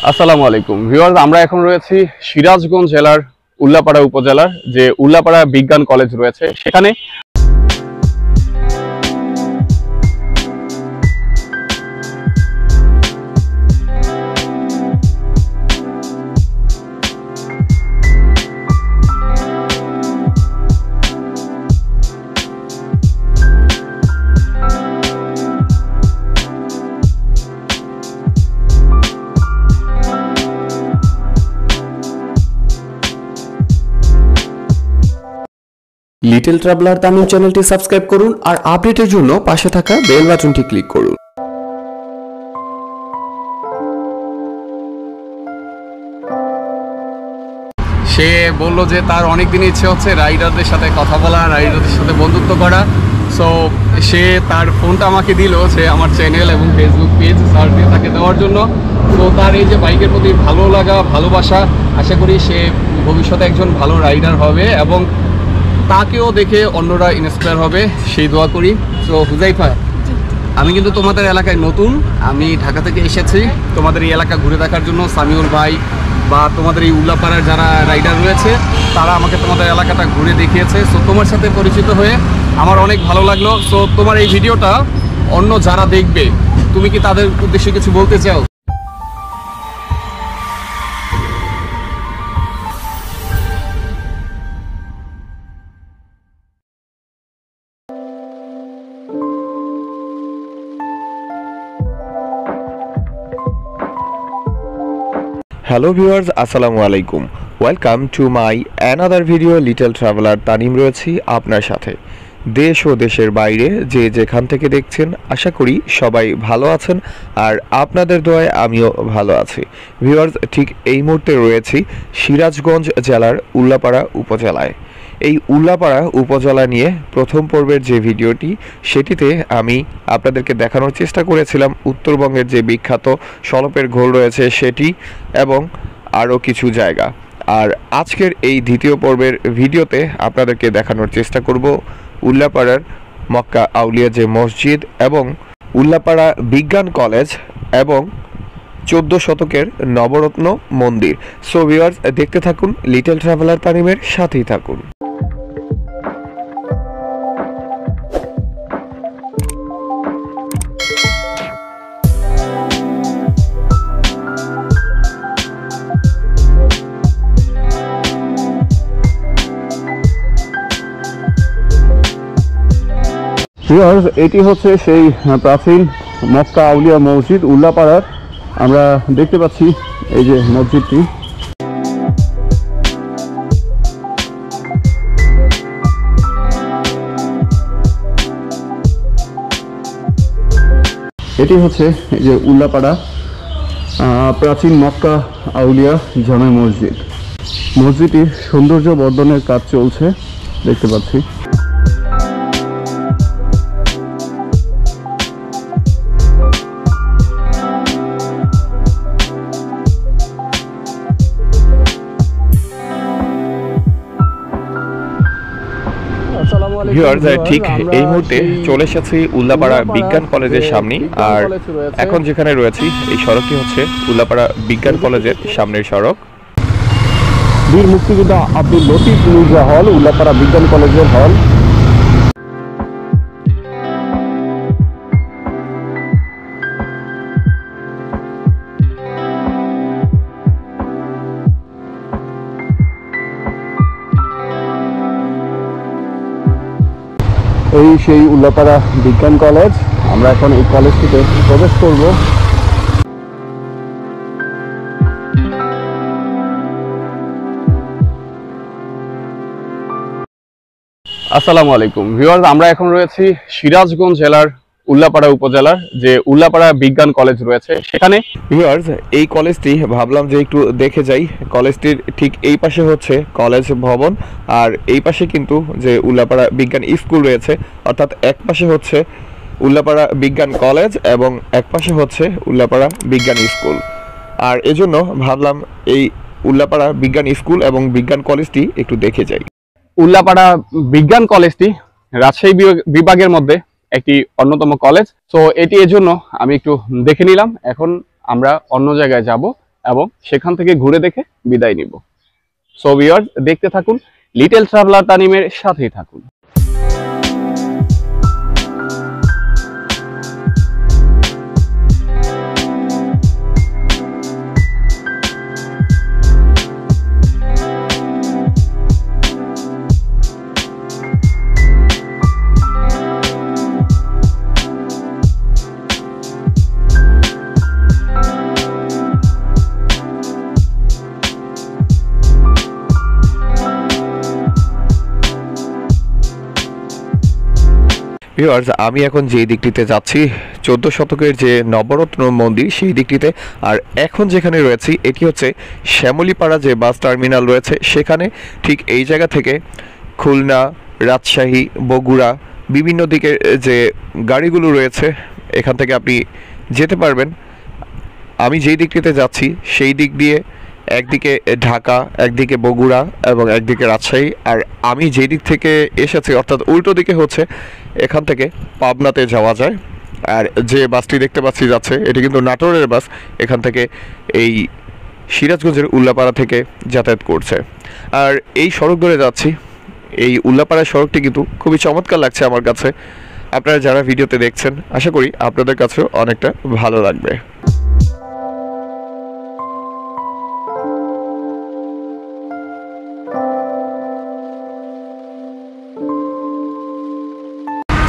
আসসালামু আলাইকুম ভিউয়ার্স, আমরা এখন রয়েছি সিরাজগঞ্জ জেলার উল্লাপাড়া উপজেলার যে উল্লাপাড়া বিজ্ঞান কলেজ রয়েছে সেখানে। লিটল ট্রাভেলার তামিম চ্যানেলটি সাবস্ক্রাইব করুন আর আপডেটের জন্য পাশে থাকা বেল বাটনটি ক্লিক করুন। সে বলল যে তার অনেক দিন ইচ্ছে হচ্ছে রাইডারদের সাথে কথা বলা, রাইডারদের সাথে বন্ধুত্ব করা। সো সে তার ফোনটা আমাকে দিল, সে আমার চ্যানেল এবং ফেসবুক পেজ সার্চ দিয়ে তাকে দেওয়ার জন্য। তো তার এই যে বাইকের প্রতি ভালো লাগা, ভালোবাসা, আশা করি সে ভবিষ্যতে একজন ভালো রাইডার হবে এবং তাকেও দেখে অন্যরা ইন্সপায়ার হবে, সেই দোয়া করি। তো হুজাইফা, আমি কিন্তু তোমাদের এলাকায় নতুন, আমি ঢাকা থেকে এসেছি তোমাদের এই এলাকা ঘুরে দেখার জন্য। সামিউল ভাই বা তোমাদের এই উল্লাপাড়ার যারা রাইডার রয়েছে তারা আমাকে তোমাদের এলাকাটা ঘুরে দেখিয়েছে। সো তোমার সাথে পরিচিত হয়ে আমার অনেক ভালো লাগলো। সো তোমার এই ভিডিওটা অন্য যারা দেখবে, তুমি কি তাদের উদ্দেশ্যে কিছু বলতে চাও? হ্যালো ভিউয়ার্স, আসসালামু আলাইকুম। Welcome to my another video. Little traveller Tanim রয়েছি আপনার সাথে। দেশ ও দেশের বাইরে যে যেখান থেকে দেখছেন, আশা করি সবাই ভালো আছেন আর আপনাদের দোয়ায় আমিও ভালো আছি। ভিউয়ার্স, ঠিক এই মুহূর্তে রয়েছি সিরাজগঞ্জ জেলার উল্লাপাড়া উপজেলায়। এই উল্লাপাড়া উপজেলা নিয়ে প্রথম পর্বের যে ভিডিওটি, সেটিতে আমি আপনাদেরকে দেখানোর চেষ্টা করেছিলাম উত্তরবঙ্গের যে বিখ্যাত সলপের ঘোল রয়েছে সেটি এবং আরও কিছু জায়গা। আর আজকের এই দ্বিতীয় পর্বের ভিডিওতে আপনাদেরকে দেখানোর চেষ্টা করব উল্লাপাড়ার মক্কা আউলিয়া যে মসজিদ এবং উল্লাপাড়া বিজ্ঞান কলেজ এবং 14 শতকের নবরত্ন মন্দির। সো ভিউয়ার্স, দেখতে থাকুন, লিটল ট্রাভেলার তানিমের সাথেই থাকুন। এটি হচ্ছে সেই প্রাচীন মক্কা আউলিয়া মসজিদ উল্লাপাড়ার। আমরা দেখতে পাচ্ছি এই যে মসজিদটি। এটি হচ্ছে এই যে উল্লাপাড়া প্রাচীন মক্কা আউলিয়া জামে মসজিদ। মসজিদটির সৌন্দর্য বর্ধনের কাজ চলছে, দেখতে পাচ্ছি। ভিউয়ার্স, ঠিক এই মুহূর্তে চলে এসেছি উল্লাপাড়া বিজ্ঞান কলেজের সামনে। আর এখন যেখানে রয়েছি এই সড়কটি হচ্ছে উল্লাপাড়া বিজ্ঞান কলেজের সামনের সড়ক। বীর মুক্তিযোদ্ধা আব্দুল লতিফ মির্জা হল, উল্লাপাড়া বিজ্ঞান কলেজের হল। এই সেই উল্লাপাড়া বিজ্ঞান কলেজ। আমরা এখন এই কলেজটিতে প্রবেশ করব। আসসালামু আলাইকুম ভিউয়ার্স, আমরা এখন রয়েছি সিরাজগঞ্জ জেলার উল্লাপাড়া উপজেলার যে উল্লাপাড়া বিজ্ঞান কলেজ রয়েছে সেখানে। ভিউয়ার্স, এই কলেজটি ভাবলাম যে একটু দেখে যাই। কলেজটির ঠিক এই পাশে হচ্ছে কলেজ ভবন আর এই পাশে কিন্তু যে উল্লাপাড়া বিজ্ঞান স্কুল রয়েছে, অর্থাৎ এক পাশে হচ্ছে উল্লাপাড়া বিজ্ঞান কলেজ এবং এক পাশে হচ্ছে উল্লাপাড়া বিজ্ঞান স্কুল। আর এজন্য ভাবলাম এই উল্লাপাড়া বিজ্ঞান স্কুল এবং বিজ্ঞান কলেজটি একটু দেখে যাই। উল্লাপাড়া বিজ্ঞান কলেজটি রাজশাহী বিভাগের মধ্যে একটি অন্যতম কলেজ। তো এটি এজন্য আমি একটু দেখে নিলাম। এখন আমরা অন্য জায়গায় যাব, এবং সেখান থেকে ঘুরে দেখে বিদায় নিব। সো ভিউয়ার্স, দেখতে থাকুন, লিটল ট্রাভেলার তানিমের সাথেই থাকুন। ভিউয়ার্স, আমি এখন যে দিকটিতে যাচ্ছি 14 শতকের যে নবরত্ন মন্দির সেই দিকটিতে, আর এখন যেখানে রয়েছি এটি হচ্ছে শ্যামলীপাড়া যে বাস টার্মিনাল রয়েছে সেখানে। ঠিক এই জায়গা থেকে খুলনা, রাজশাহী, বগুড়া বিভিন্ন দিকের যে গাড়িগুলো রয়েছে এখান থেকে আপনি যেতে পারবেন। আমি যেই দিকটিতে যাচ্ছি সেই দিক দিয়ে একদিকে ঢাকা, একদিকে বগুড়া এবং একদিকে রাজশাহী, আর আমি যেই দিক থেকে এসেছি অর্থাৎ উল্টো দিকে হচ্ছে এখান থেকে পাবনাতে যাওয়া যায়। আর যে বাসটি দেখতে পাচ্ছি যাচ্ছে এটি কিন্তু নাটোরের বাস, এখান থেকে এই সিরাজগঞ্জের উল্লাপাড়া থেকে যাতায়াত করছে। আর এই সড়ক ধরে যাচ্ছি, এই উল্লাপাড়া সড়কটি কিন্তু খুবই চমৎকার লাগছে আমার কাছে। আপনারা যারা ভিডিওতে দেখছেন আশা করি আপনাদের কাছেও অনেকটা ভালো লাগবে।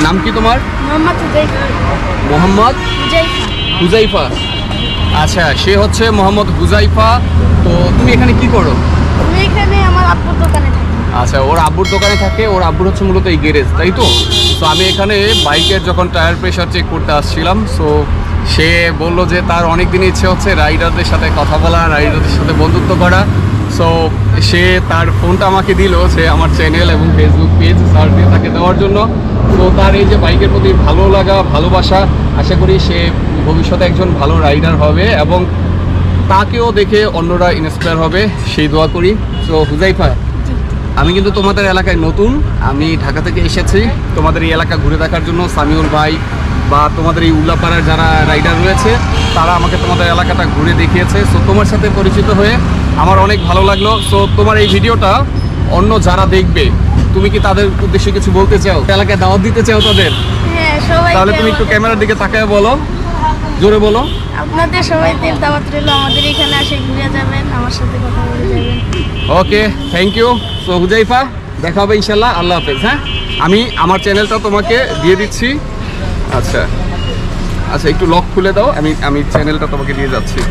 নাম কি তোমার? মোহাম্মদ হুজাইফা। আচ্ছা, সে হচ্ছে মোহাম্মদ হুজাইফা। তো তুমি এখানে কি করো? আমি এখানে আমার আব্বুর দোকানে থাকি। আচ্ছা, ওর আব্বুর দোকানে থাকে। ওর আব্বুর হচ্ছে মূলত এই গ্যারেজ, তাই তো? তো আমি এখানে বাইকের যখন টায়ার প্রেশার চেক করতে আসছিলাম, সো সে বললো যে তার অনেক দিন ইচ্ছে হচ্ছে রাইডারদের সাথে কথা বলা, রাইডারদের সাথে বন্ধুত্ব করা। সো সে তার ফোনটা আমাকে দিল, সে আমার চ্যানেল এবং ফেসবুক পেজ সার্চ দিয়ে তাকে দেওয়ার জন্য। তো তার এই যে বাইকের প্রতি ভালো লাগা, ভালোবাসা, আশা করি সে ভবিষ্যতে একজন ভালো রাইডার হবে এবং তাকেও দেখে অন্যরা ইন্সপায়ার হবে, সেই দোয়া করি। সো হুজাইফা, আমি কিন্তু তোমাদের এলাকায় নতুন, আমি ঢাকা থেকে এসেছি তোমাদের এই এলাকা ঘুরে দেখার জন্য। সামিউল ভাই বা তোমাদের এই উল্লাপাড়ার যারা রাইডার রয়েছে তারা আমাকে তোমাদের এলাকাটা ঘুরে দেখিয়েছে। সো তোমার সাথে পরিচিত হয়ে আমার অনেক ভালো লাগলো। সো তোমার এই ভিডিওটা অন্য যারা দেখবে, তুমি কি তাদের উদ্দেশ্যে কিছু বলতে চাও? এলাকায় দাওয়াত দিতে চাও তাদের? হ্যাঁ, সবাই। তাহলে তুমি একটু ক্যামেরার দিকে তাকায় বলো, জোরে বলো। আপনাদের সবাইকে দাওয়াত রইল, আমাদের এখানে এসে ঘুরে যাবেন, আমার সাথে কথা বলে যাবেন। ওকে, থ্যাংক ইউ। সো হুজাইফা, দেখা হবে ইনশাল্লাহ। আল্লাহ হাফেজ। হ্যাঁ, আমি আমার চ্যানেলটা তোমাকে দিয়ে দিচ্ছি। আচ্ছা আচ্ছা, একটু লক খুলে দাও, আমি চ্যানেলটা তোমাকে দিয়ে যাচ্ছি।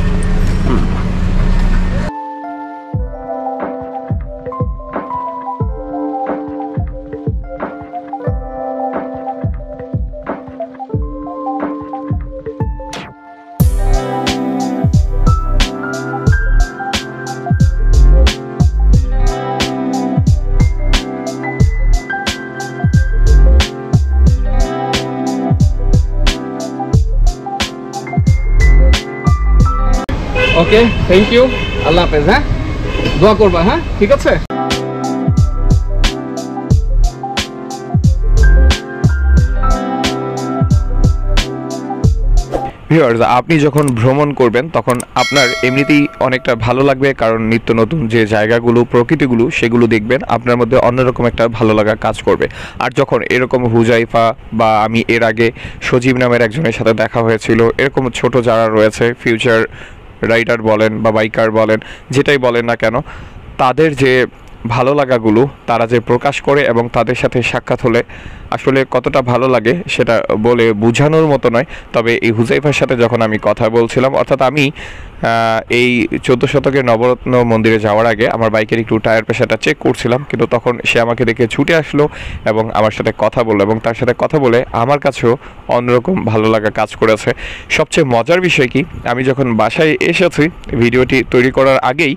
ওকে, থ্যাংক ইউ, আল্লাহ হাফেজ। হ্যাঁ, দোয়া করবা। হ্যাঁ, ঠিক আছে। ভিউয়ার্স, আপনি যখন ভ্রমণ করবেন তখন আপনার এমনিতেই অনেকটা ভালো লাগবে, কারণ নিত্য নতুন যে জায়গাগুলো, প্রকৃতিগুলো সেগুলো দেখবেন, আপনার মধ্যে অন্যরকম একটা ভালো লাগা কাজ করবে। আর যখন এরকম হুজাইফা বা আমি এর আগে সজীব নামের একজনের সাথে দেখা হয়েছিল, এরকম ছোট যারা রয়েছে ফিউচার রাইডার বলেন বা বাইকার বলেন, যেটাই বলেন না কেন, তাদের যে ভালো লাগাগুলো তারা যে প্রকাশ করে এবং তাদের সাথে সাক্ষাৎ হলে আসলে কতটা ভালো লাগে সেটা বলে বোঝানোর মতো নয়। তবে এই হুজাইফার সাথে যখন আমি কথা বলছিলাম, অর্থাৎ আমি এই 14 শতকের নবরত্ন মন্দিরে যাওয়ার আগে আমার বাইকের একটু টায়ার প্রেশারটা চেক করছিলাম, কিন্তু তখন সে আমাকে দেখে ছুটে আসলো এবং আমার সাথে কথা বললো, এবং তার সাথে কথা বলে আমার কাছেও অন্যরকম ভালো লাগা কাজ করেছে। সবচেয়ে মজার বিষয় কি, আমি যখন বাসায় এসেছি ভিডিওটি তৈরি করার আগেই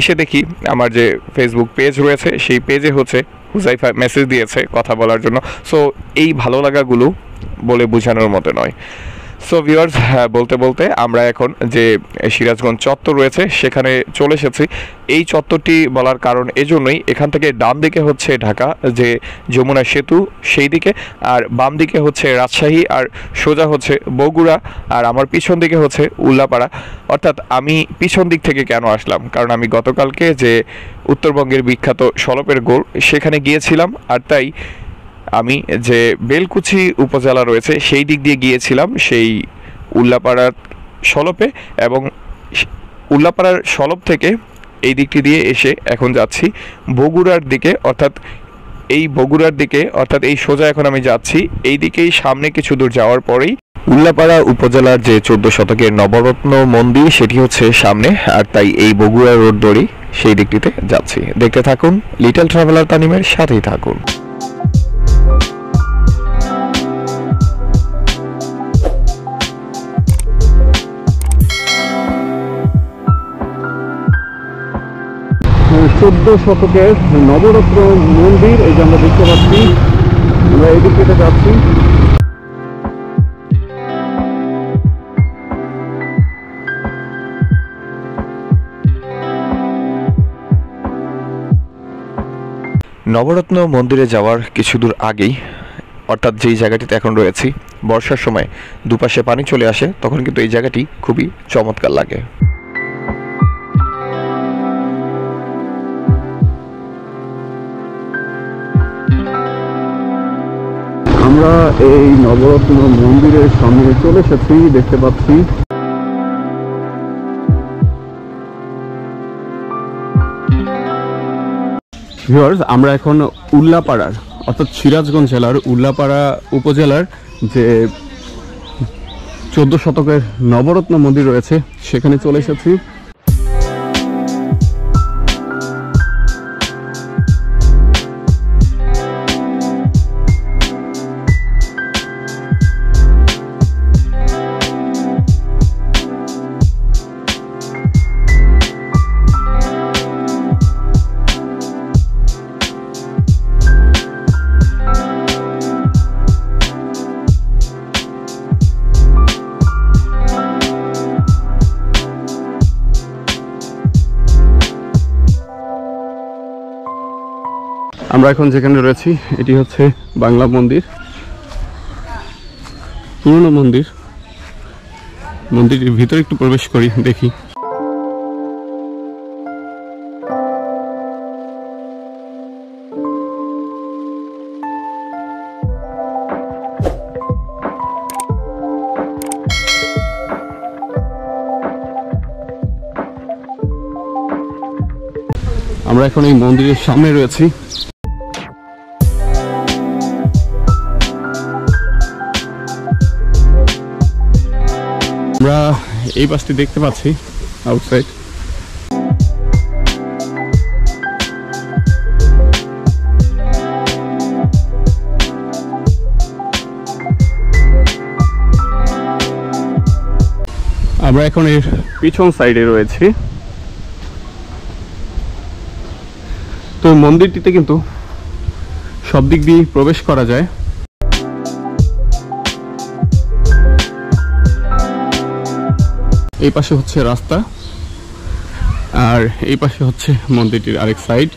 এসে দেখি আমার যে ফেসবুক পেজ রয়েছে সেই পেজে হচ্ছে হুজাইফা মেসেজ দিয়েছে কথা বলার জন্য। সো এই ভালো লাগাগুলো বলে বোঝানোর মতো নয়। সো ভিউয়ার্স, বলতে বলতে আমরা এখন যে সিরাজগঞ্জ চত্বর রয়েছে সেখানে চলে এসেছি। এই চত্বরটি বলার কারণ এজন্যই, এখান থেকে ডান দিকে হচ্ছে ঢাকা যে যমুনা সেতু সেই দিকে, আর বাম দিকে হচ্ছে রাজশাহী, আর সোজা হচ্ছে বগুড়া, আর আমার পিছন দিকে হচ্ছে উল্লাপাড়া। অর্থাৎ আমি পিছন দিক থেকে কেন আসলাম, কারণ আমি গতকালকে যে উত্তরবঙ্গের বিখ্যাত সলপের গোল সেখানে গিয়েছিলাম, আর তাই আমি যে বেলকুচি উপজেলা রয়েছে সেই দিক দিয়ে গিয়েছিলাম সেই উল্লাপাড়ার সলপে, এবং উল্লাপাড়ার সলপ থেকে এই দিকটি দিয়ে এসে এখন যাচ্ছি বগুড়ার দিকে। অর্থাৎ এই সোজা এখন আমি যাচ্ছি এই দিকেই। সামনে কিছু দূর যাওয়ার পরেই উল্লাপাড়া উপজেলার যে 14 শতকের নবরত্ন মন্দির সেটি হচ্ছে সামনে, আর তাই এই বগুড়া রোড ধরেই সেই দিকটিতে যাচ্ছি। দেখতে থাকুন, লিটল ট্রাভেলার তানিমের সাথেই থাকুন। শতকের নবরত্ন মন্দির এই যে আমরা দেখতে পাচ্ছি, আমরা এই দিকটিতে যাচ্ছি। নবরত্ন মন্দিরে যাওয়ার কিছু দূর আগেই, অর্থাৎ যেই জায়গাটিতে এখন রয়েছি, বর্ষার সময় দুপাশে পানি চলে আসে, তখন কিন্তু এই জায়গাটি খুবই চমৎকার লাগে। আমরা এই নবরত্ন মন্দিরের সামনে চলে এসেছি, দেখতে পাচ্ছি। ভিউয়ার্স, আমরা এখন উল্লাপাড়ার, অর্থাৎ সিরাজগঞ্জ জেলার উল্লাপাড়া উপজেলার যে 14 শতকের নবরত্ন মন্দির রয়েছে সেখানে চলে এসেছি। আমরা এখন যেখানে রয়েছি এটি হচ্ছে বাংলা মন্দির, পুরনো মন্দির। মন্দিরের ভিতরে একটু প্রবেশ করি, দেখি। আমরা এখন এই মন্দিরের সামনে রয়েছি। আমরা এই পাশটি দেখতে পাচ্ছি আউটসাইড। আমরা এখন এর পিছন সাইডে রয়েছি। তো মন্দিরটিতে কিন্তু সব দিক দিয়ে প্রবেশ করা যায়। এই পাশে হচ্ছে রাস্তা, আর এই পাশে হচ্ছে মন্দিরটির আরেক সাইড।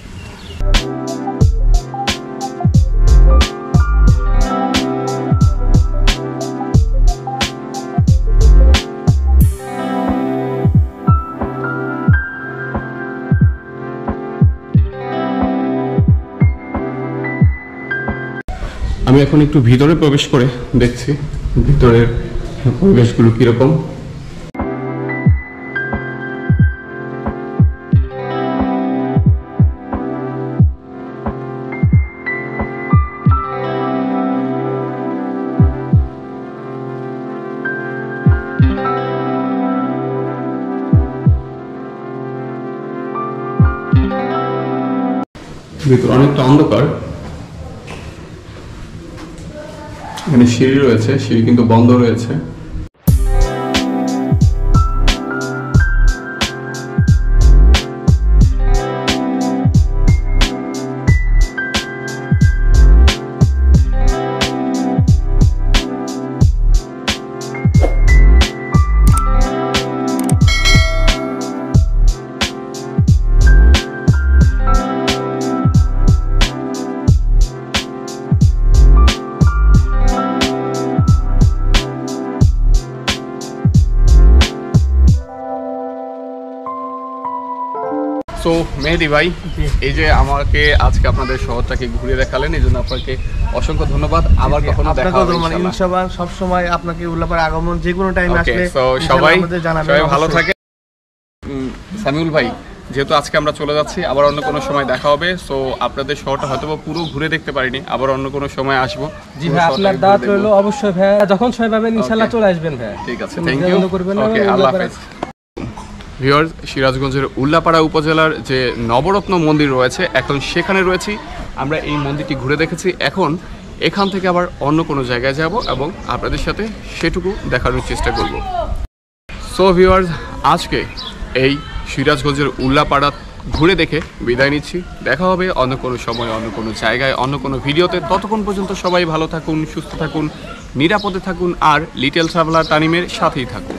আমি এখন একটু ভিতরে প্রবেশ করে দেখছি ভিতরের পরিবেশগুলো কিরকম। ভিতর অনেকটা অন্ধকার। এখানে সিঁড়ি রয়েছে, সিঁড়ি কিন্তু বন্ধ রয়েছে। সো মেহেদি ভাই, এই যে আমাকে আজকে আপনাদের শহরটাকে ঘুরে দেখালেন, এই জন্য আপনাকে অসংখ্য ধন্যবাদ। আবার কখনো দেখা হবে ইনশাআল্লাহ। সব সময় আপনাকে উল্লাপাড়া আগমন যে কোনো টাইমে আসলে সবাই ভালো থাকে। সামিউল ভাই, যেহেতু আজকে আমরা চলে যাচ্ছি, আবার অন্য কোনো সময় দেখা হবে। সো আপনাদের শহরটা হয়তো পুরো ঘুরে দেখতে পারিনি, আবার অন্য কোনো সময় আসবো। জি ভাই, আপনার দাওয়াত রইলো অবশ্যই ভাই, যখন সময় পাবেন ইনশাআল্লাহ চলে আসবেন ভাই। ঠিক আছে, থ্যাংক ইউ। ওকে, আল্লাহ হাফেজ। ভিউয়ার্স, সিরাজগঞ্জের উল্লাপাড়া উপজেলার যে নবরত্ন মন্দির রয়েছে, এখন সেখানে রয়েছি। আমরা এই মন্দিরটি ঘুরে দেখেছি, এখন এখান থেকে আবার অন্য কোনো জায়গায় যাব এবং আপনাদের সাথে সেটুকু দেখানোর চেষ্টা করব। সো ভিউয়ার্স, আজকে এই সিরাজগঞ্জের উল্লাপাড়া ঘুরে দেখে বিদায় নিচ্ছি। দেখা হবে অন্য কোনো সময়, অন্য কোনো জায়গায়, অন্য কোনো ভিডিওতে। ততক্ষণ পর্যন্ত সবাই ভালো থাকুন, সুস্থ থাকুন, নিরাপদে থাকুন, আর লিটল ট্রাভেলার তানিমের সাথেই থাকুন।